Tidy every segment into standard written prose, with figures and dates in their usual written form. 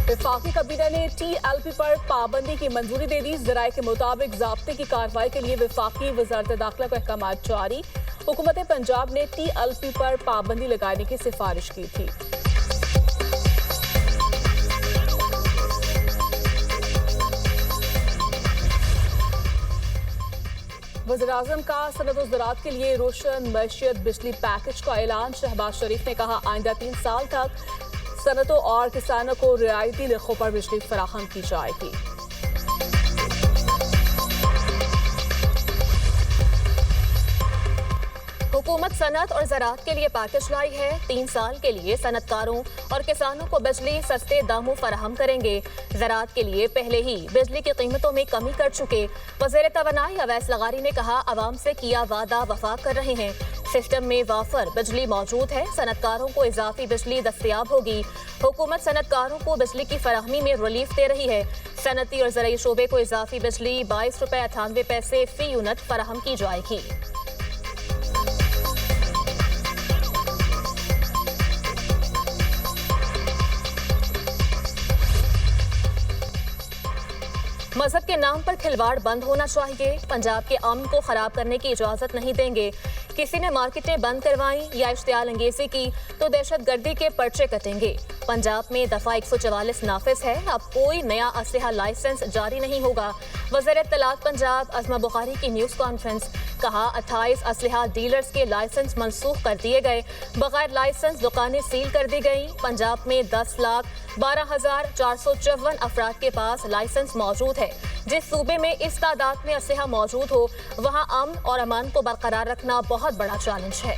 वफाकी काबीना ने TLP पर पाबंदी की मंजूरी दे दी। ज़राए के मुताबिक ज़ाब्ते की कार्रवाई के लिए वफाकी वज़ारत दाखिला को अहकामात जारी। हुकूमत पंजाब ने TLP पर पाबंदी लगाने की सिफारिश की थी। वज़ीर-ए-आज़म का सनअत व ज़राअत के लिए रोशन मईशत बिजली पैकेज का ऐलान। शहबाज शरीफ ने कहा, आइंदा 3 साल तक सनतों और किसानों को रियायती नरखों पर बिजली फराहम की जाएगी। हुकूमत सनत और ज़राअत के लिए पैकेज लाई है। 3 साल के लिए सनतकारों और किसानों को बिजली सस्ते दामों फराहम करेंगे। ज़राअत के लिए पहले ही बिजली की कीमतों में कमी कर चुके वज़ीर तवानाई अवैस लगारी ने कहा, आवाम से किया वादा वफा कर रहे हैं। सिस्टम में वाफर बिजली मौजूद है। सनतकारों को इजाफी बिजली दस्तयाब होगी। हुकूमत सनतकारों को बिजली की फराहमी में रिलीफ दे रही है। सनती और ज़राई शोबे को इजाफी बिजली 22 रुपये 98 पैसे फी यूनिट फराहम की जाएगी। मजहब के नाम पर खिलवाड़ बंद होना चाहिए। पंजाब के अमन को खराब करने की इजाजत नहीं देंगे। किसी ने मार्केटें बंद करवाई या इश्तियाल अंगेजी की तो दहशत गर्दी के पर्चे कटेंगे। पंजाब में दफा 144 नाफिज है। अब कोई नया असलहा लाइसेंस जारी नहीं होगा। वज़ीर इत्तलात पंजाब अज़मा बुखारी की न्यूज़ कॉन्फ्रेंस। कहा, 28 असलहा डीलर्स के लाइसेंस मनसूख कर दिए गए। बगैर लाइसेंस दुकानें सील कर दी गई। पंजाब में 10,12,454 अफराद के पास लाइसेंस मौजूद है। जिस सूबे में इस तादाद में असलहा मौजूद हो वहाँ अमन और अमान को बरकरार रखना बहुत बड़ा चैलेंज है।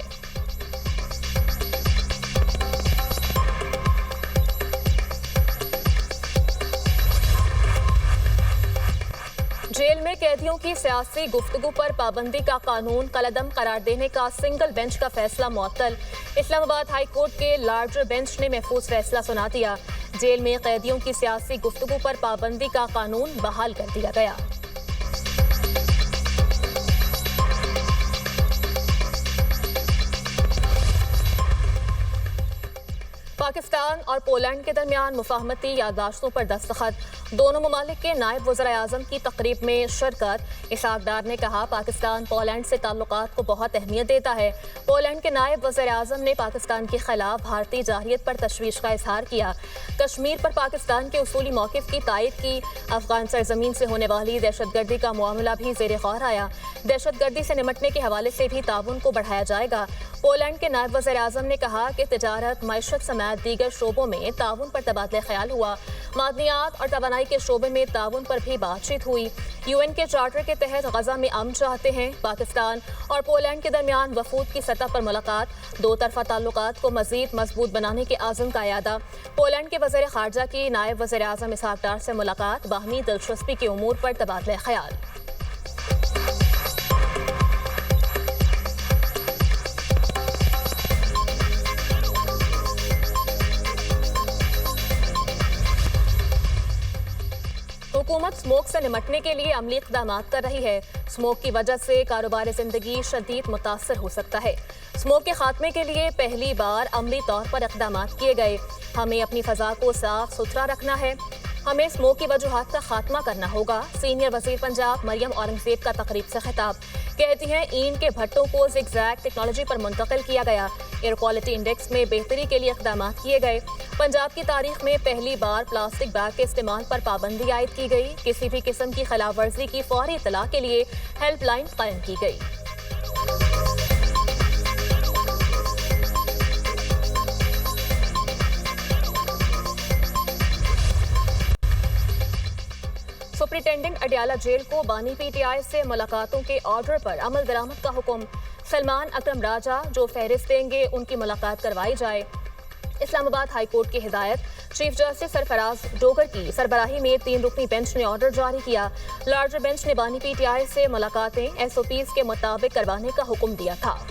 जेल में कैदियों की सियासी गुफ्तगू पर पाबंदी का कानून कलअदम करार देने का सिंगल बेंच का फैसला मुअत्तल। इस्लामाबाद हाई कोर्ट के लार्जर बेंच ने महफूज फैसला सुना दिया। जेल में कैदियों की सियासी गुफ्तगू पर पाबंदी का कानून बहाल कर दिया गया। पाकिस्तान और पोलैंड के दरमियान मुफाहमती याददाश्तों पर दस्तखत। दोनों ममालिक के नायब वज़ीर-ए-आज़म की तकरीब में शिरकत। इसहाक डार ने कहा, पाकिस्तान पोलैंड से ताल्लुकात को बहुत अहमियत देता है। पोलैंड के नायब वज़ीर-ए-आज़म ने पाकिस्तान के खिलाफ भारतीय जाहिरियत पर तशवीश का इजहार किया। कश्मीर पर पाकिस्तान के उसूली मौक़िफ़ की तायद की। अफगान सरजमीन से होने वाली दहशतगर्दी का मामला भी ज़ेर गौर आया। दहशतगर्दी से निमटने के हवाले से भी ताउन को बढ़ाया जाएगा। पोलैंड के नायब वज़ीर-ए-आज़म ने कहा कि तिजारत, मईशत समेत दीगर शोबों में ताउन पर तबादला ख्याल हुआ। मादनियात और तवानाई के शोबे में ताउन पर भी बातचीत हुई। UN के चार्टर के तहत गजा में अमन चाहते हैं। पाकिस्तान और पोलैंड के दरमियान वफूद की सतह पर मुलाकात। दो तरफा ताल्लुकात को मजीद मजबूत बनाने के आज़म का यादा। पोलैंड के वज़ीर खारजा की नायब वज़ीर-ए-आज़म इसहाक डार से मुलाकात। बाहमी दिलचस्पी के उमूर पर तबादला ख्याल। हुकूमत स्मोक से निमटने के लिए अमली इक़दामात कर रही है। स्मोक की वजह से कारोबार ज़िंदगी शदीद मुतासर हो सकता है। स्मोक के खात्मे के लिए पहली बार अमली तौर पर इक़दामात किए गए। हमें अपनी फ़ज़ा को साफ सुथरा रखना है। हमें स्मोक की वजूहात का खात्मा करना होगा। सीनियर वज़ीर पंजाब मरियम औरंगज़ेब का तकरीब से खिताब। कहती हैं, ईंट के भट्टों को ज़िगज़ैग टेक्नोलॉजी पर मुंतकिल किया गया। एयर क्वालिटी इंडेक्स में बेहतरी के लिए इक़दामात किए गए। पंजाब की तारीख में पहली बार प्लास्टिक बैग के इस्तेमाल पर पाबंदी आयद की गई। किसी भी किस्म की खिलाफ वर्जी की फौरी इत्तला के लिए हेल्पलाइन कायम की गई। सुप्रिंटेंडेंट अडियाला जेल को बानी PTI से मुलाकातों के ऑर्डर पर अमल दरामद का हुक्म। सलमान अकरम राजा जो फहरिस्त देंगे उनकी मुलाकात करवाई जाए। इस्लामाबाद हाई कोर्ट की हिदायत। चीफ जस्टिस सरफराज डोगर की सरबराही में 3 रुकनी बेंच ने ऑर्डर जारी किया। लार्जर बेंच ने बानी PTI से मुलाकातें SOPs के मुताबिक करवाने का हुक्म दिया था।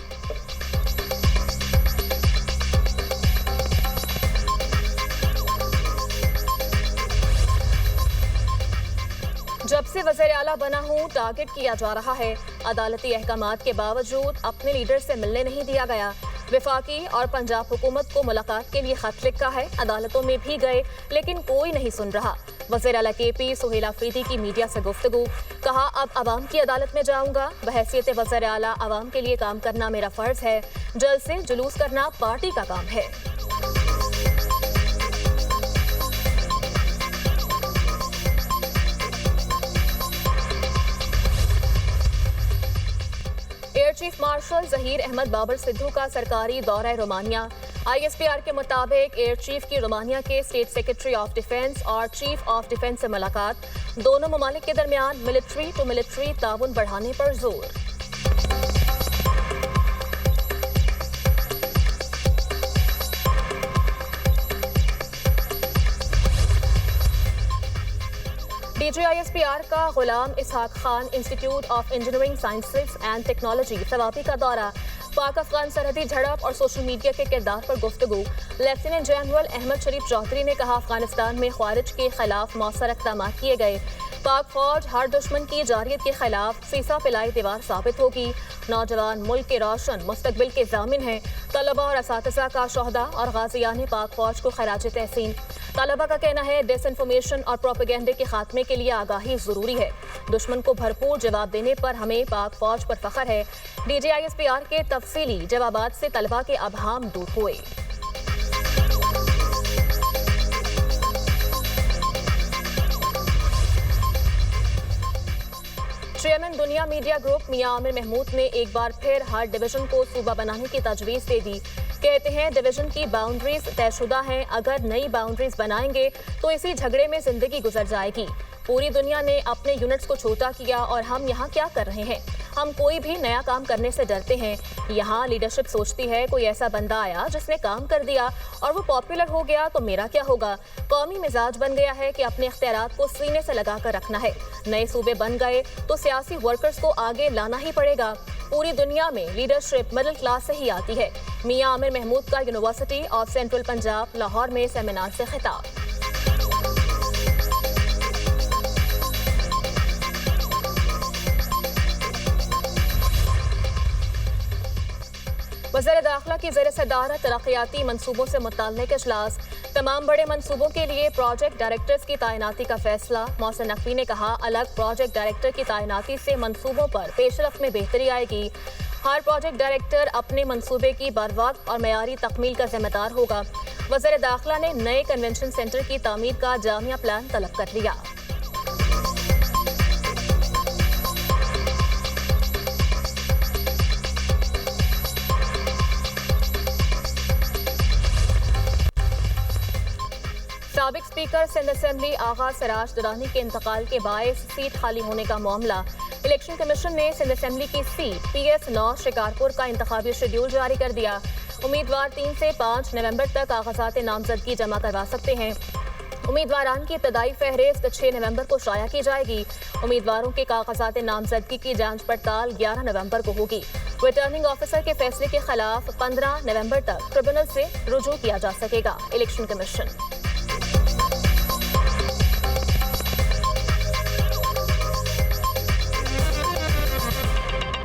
जब से वज़ीर आला बना हूँ टारगेट किया जा रहा है। अदालती अहकामात के बावजूद अपने लीडर से मिलने नहीं दिया गया। वफाकी और पंजाब हुकूमत को मुलाकात के लिए खत लिखा है, अदालतों में भी गए लेकिन कोई नहीं सुन रहा। वज़ीर आला KP सुहेल अफरीदी की मीडिया से गुफ्तगू, कहा अब अवाम की अदालत में जाऊंगा, बहैसियत वज़ीर आला अवाम के लिए काम करना मेरा फर्ज है, जल्द से जुलूस करना पार्टी का काम है। Air chief marshal Zaheer Ahmed Babar Sidhu का सरकारी दौरा रोमानिया। ISPR के मुताबिक एयर चीफ की रोमानिया के स्टेट सेक्रेटरी ऑफ डिफेंस और चीफ ऑफ डिफेंस से मुलाकात, दोनों ममालिक के दरमियान मिलिट्री टू मिलिट्री ताउन बढ़ाने पर जोर। DG ISPR का Ghulam Ishaq Khan institute of engineering sciences and technology Swabi का दौरा, पाक अफगान सरहदी झड़प और सोशल मीडिया के किरदार पर गुफ्तगू। लेफ्टिनेंट जनरल अहमद शरीफ चौधरी ने कहा, अफगानिस्तान में ख्वारिज के खिलाफ मौसर इक़दाम किए गए, पाक फौज हर दुश्मन की जारियत के खिलाफ सीसा पिलाई दीवार साबित होगी। नौजवान मुल्क के रोशन मुस्तकबिल के जामिन हैं, तलबा और असातिज़ा का शोहदा और गाज़ियान पाक फौज को खराज तहसीन। तलबा का कहना है, डिसइंफॉर्मेशन और प्रोपेगेंडे के खात्मे के लिए आगाही जरूरी है, दुश्मन को भरपूर जवाब देने पर हमें पाक फौज पर फख्र है। DG ISPR के तफसीली जवाबात से तलबा के अबहाम दूर हुए। चेयरमैन दुनिया मीडिया ग्रुप मियां आमिर महमूद ने एक बार फिर हर डिवीजन को सूबा बनाने की तजवीज़ दे दी। कहते हैं डिवीजन की बाउंड्रीज तयशुदा हैं, अगर नई बाउंड्रीज बनाएंगे तो इसी झगड़े में जिंदगी गुजर जाएगी। पूरी दुनिया ने अपने यूनिट्स को छोटा किया और हम यहाँ क्या कर रहे हैं? हम कोई भी नया काम करने से डरते हैं। यहाँ लीडरशिप सोचती है कोई ऐसा बंदा आया जिसने काम कर दिया और वो पॉपुलर हो गया तो मेरा क्या होगा। कौमी मिजाज बन गया है कि अपने इख्तियारात को सीने से लगा कर रखना है। नए सूबे बन गए तो सियासी वर्कर्स को आगे लाना ही पड़ेगा। पूरी दुनिया में लीडरशिप मिडिल क्लास से ही आती है। मियां आमिर महमूद का university of central Punjab Lahore में सेमिनार से खिताब। वज़ीर दाखिला की ज़ेर सदारत तरक्याती मनसूबों से मुताल्लिक़ इजलास, तमाम बड़े मनसूबों के लिए प्रोजेक्ट डायरेक्टर्स की तैनाती का फैसला। मोहसिन नकवी ने कहा, अलग प्रोजेक्ट डायरेक्टर की तैनाती से मनसूबों पर पेशरफ्त में बेहतरी आएगी। हर प्रोजेक्ट डायरेक्टर अपने मनसूबे की बरवक्त और मयारी तकमील का जिम्मेदार होगा। वज़ीर दाखिला ने नए कन्वेंशन सेंटर की तामीर का जामिया प्लान तलब कर लिया। साबिक स्पीकर सिंध असेंबली आगा सिराज दुरानी के इंतकाल के बायस सीट खाली होने का मामला। इलेक्शन कमीशन ने सिंध असेंबली की सीट PS9 शिकारपुर का इंतखाबी शेड्यूल जारी कर दिया। उम्मीदवार 3 से 5 नवंबर तक कागजात नामजदगी जमा करवा सकते हैं। उम्मीदवारान की इब्तदाई फहरिस्त 6 नवंबर को शाया की जाएगी। उम्मीदवारों के कागजात नामजदगी की जांच पड़ताल 11 नवंबर को होगी। रिटर्निंग ऑफिसर के फैसले के खिलाफ 15 नवंबर तक ट्रिब्यूनल से रुजू किया जा सकेगा। Election commission